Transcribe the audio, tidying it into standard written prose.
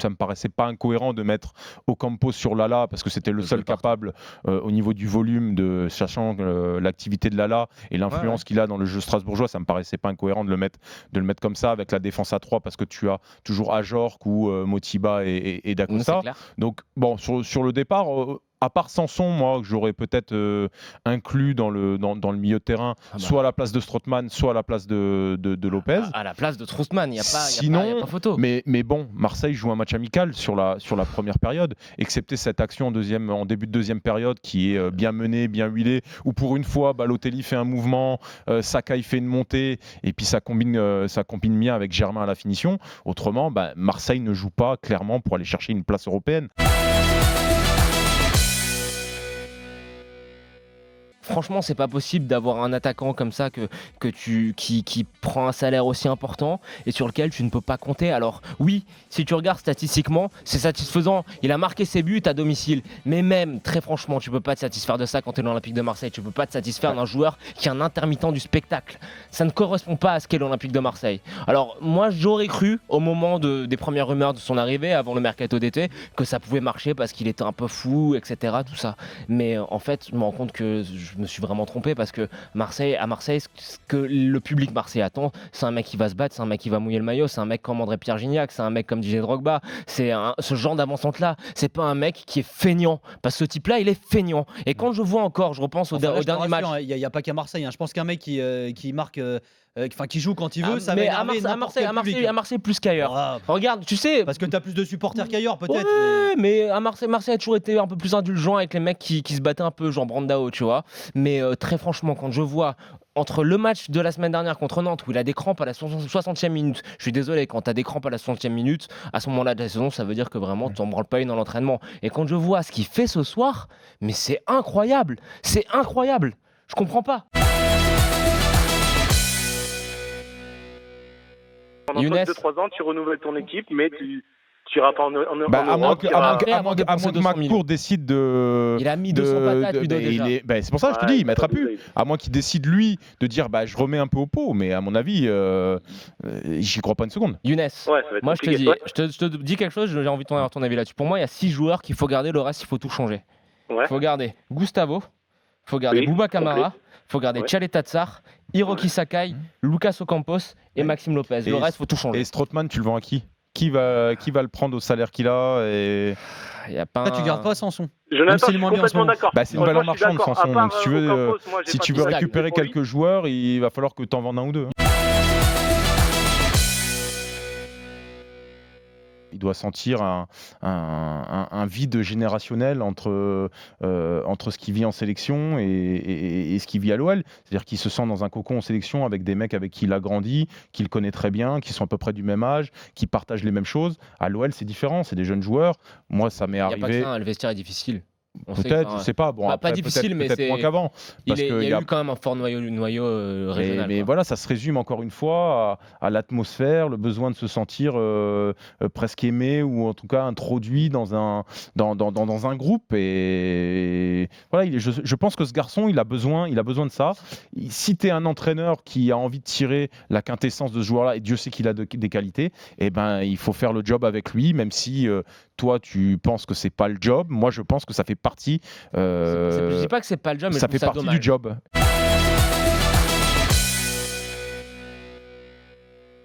ça me paraissait pas incohérent de mettre Ocampos sur Lala parce que c'était le seul capable au niveau du volume, sachant l'activité de Lala et l'influence qu'il a dans le jeu strasbourgeois, ça me paraissait pas incohérent de le mettre comme ça avec la défense à 3 parce que tu as toujours Ajorc ou Motiba et Dacosta. Donc bon, sur le départ, à part Sanson, moi, que j'aurais peut-être inclus dans le milieu de terrain, soit à la place de Strootman, soit à la place de Lopez. À la place de Strootman, il n'y a pas photo. Mais bon, Marseille joue un match amical sur la première période, excepté cette action en début de deuxième période qui est bien menée, bien huilée, où pour une fois, Balotelli fait un mouvement, Sakai fait une montée, et puis ça combine bien avec Germain à la finition. Autrement, Marseille ne joue pas clairement pour aller chercher une place européenne. Franchement, c'est pas possible d'avoir un attaquant comme ça qui prend un salaire aussi important et sur lequel tu ne peux pas compter. Alors oui, si tu regardes statistiquement, c'est satisfaisant. Il a marqué ses buts à domicile. Mais même, très franchement, tu peux pas te satisfaire de ça quand tu es dans l'Olympique de Marseille. Tu peux pas te satisfaire d'un joueur qui est un intermittent du spectacle. Ça ne correspond pas à ce qu'est l'Olympique de Marseille. Alors moi, j'aurais cru au moment des premières rumeurs de son arrivée, avant le mercato d'été, que ça pouvait marcher parce qu'il était un peu fou, etc. Tout ça. Mais en fait, je me rends compte que je me suis vraiment trompé parce que à Marseille, ce que le public marseillais attend, c'est un mec qui va se battre, c'est un mec qui va mouiller le maillot, c'est un mec comme André-Pierre Gignac, c'est un mec comme Didier Drogba, c'est ce genre d'avancante là. C'est pas un mec qui est feignant parce que ce type-là, il est feignant. Et quand je vois encore, je repense au dernier match. Il n'y a pas qu'à Marseille. Je pense qu'un mec qui marque. Qui joue quand il veut, ça va énerver à Marseille plus qu'ailleurs. Regarde, tu sais, parce que t'as plus de supporters qu'ailleurs peut-être. Ouais, mais à Marseille a toujours été un peu plus indulgent avec les mecs qui se battaient un peu, genre Brandao, tu vois. Mais très franchement, quand je vois entre le match de la semaine dernière contre Nantes où il a des crampes à la 60e minute, je suis désolé, quand t'as des crampes à la 60e minute, à ce moment-là de la saison, ça veut dire que vraiment t'en branles pas une dans l'entraînement. Et quand je vois ce qu'il fait ce soir, mais c'est incroyable, je comprends pas. Pendant 2-3 ans, tu renouvelles ton équipe, mais tu n'iras pas en Europe. À moins que McCourt décide de. Il a mis 200 patates, Ludo, déjà. C'est pour ça que je te dis, il ne mettra plus. À moins qu'il décide, lui, de dire je remets un peu au pot, mais à mon avis, j'y crois pas une seconde. Younes, moi je te dis quelque chose, j'ai envie de avoir ton avis là-dessus. Pour moi, il y a 6 joueurs qu'il faut garder, le reste, il faut tout changer. Il faut garder Gustavo, il faut garder Bouba Kamara, il faut garder Tchaleta Tsar, Hiroki Sakai, Lucas Ocampos et Maxime Lopez. Le reste, il faut tout changer. Et Strootman, tu le vends à qui ? Qui va le prendre au salaire qu'il a et... Y a pas tu gardes pas Sanson. Je suis complètement d'accord. C'est une valeur marchande, Sanson. Donc, si tu veux récupérer quelques joueurs, il va falloir que tu en vendes un ou deux. Il doit sentir un vide générationnel entre ce qu'il vit en sélection et ce qu'il vit à l'OL. C'est-à-dire qu'il se sent dans un cocon en sélection avec des mecs avec qui il a grandi, qu'il connaît très bien, qui sont à peu près du même âge, qui partagent les mêmes choses. À l'OL, c'est différent, c'est des jeunes joueurs. Moi, ça m'est arrivé. Il n'y a pas que ça, le vestiaire est difficile. Peut-être, je sais pas. Bon, pas difficile, mais peut-être moins qu'avant. Il y a eu quand même un fort noyau régional. Mais voilà, ça se résume encore une fois à l'atmosphère, le besoin de se sentir presque aimé ou en tout cas introduit dans un groupe. Et voilà, je pense que ce garçon, il a besoin de ça. Si tu es un entraîneur qui a envie de tirer la quintessence de ce joueur-là, et Dieu sait qu'il a des qualités, il faut faire le job avec lui, même si toi, tu penses que c'est pas le job. Moi, je pense que ça fait partie. Je dis pas que c'est pas le job, mais ça fait partie du job.